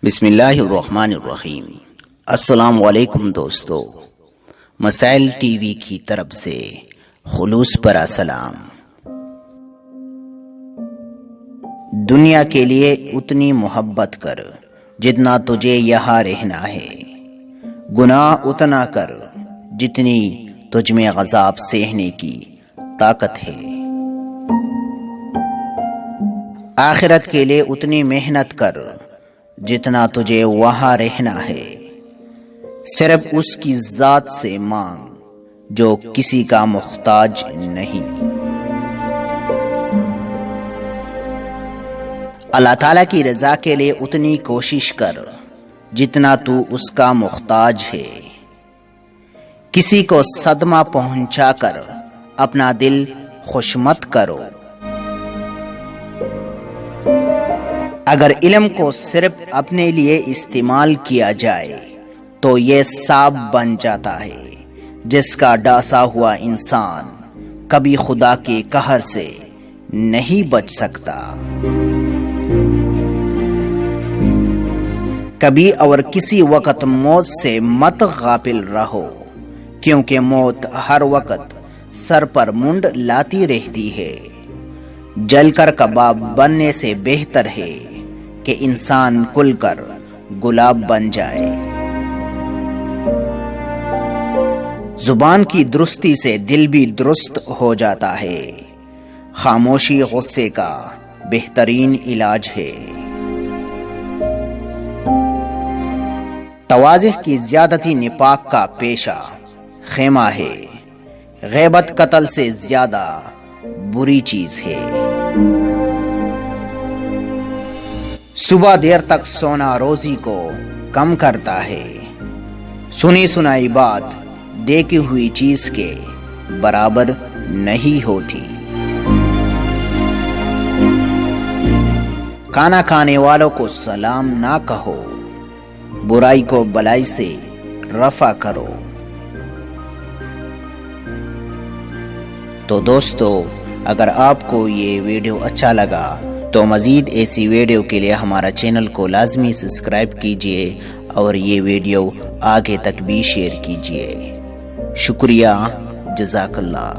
بسم اللہ الرحمن الرحیم۔ السلام علیکم دوستو، مسائل ٹی وی کی طرف سے خلوص پر سلام۔ دنیا کے لیے اتنی محبت کر جتنا تجھے یہاں رہنا ہے، گناہ اتنا کر جتنی تجھ میں عذاب سہنے کی طاقت ہے، آخرت کے لیے اتنی محنت کر جتنا تجھے وہاں رہنا ہے، صرف اس کی ذات سے مانگ جو کسی کا محتاج نہیں۔ اللہ تعالیٰ کی رضا کے لیے اتنی کوشش کر جتنا تو اس کا محتاج ہے، کسی کو صدمہ پہنچا کر اپنا دل خوش مت کرو۔ اگر علم کو صرف اپنے لیے استعمال کیا جائے تو یہ سانپ بن جاتا ہے جس کا ڈاسا ہوا انسان کبھی خدا کے قہر سے نہیں بچ سکتا۔ کبھی اور کسی وقت موت سے مت غافل رہو، کیونکہ موت ہر وقت سر پر منڈ لاتی رہتی ہے۔ جل کر کباب بننے سے بہتر ہے کہ انسان کھل کر گلاب بن جائے۔ زبان کی درستی سے دل بھی درست ہو جاتا ہے، خاموشی غصے کا بہترین علاج ہے۔ تواضع کی زیادتی نفاق کا پیشہ خیمہ ہے، غیبت قتل سے زیادہ بری چیز ہے۔ صبح دیر تک سونا روزی کو کم کرتا ہے، سنی سنائی بات دیکھی ہوئی چیز کے برابر نہیں ہوتی۔ کھانا کھانے والوں کو سلام نہ کہو، برائی کو بلائی سے رفع کرو۔ تو دوستو، اگر آپ کو یہ ویڈیو اچھا لگا تو مزید ایسی ویڈیو کے لیے ہمارا چینل کو لازمی سبسکرائب کیجئے اور یہ ویڈیو آگے تک بھی شیئر کیجئے۔ شکریہ، جزاک اللہ۔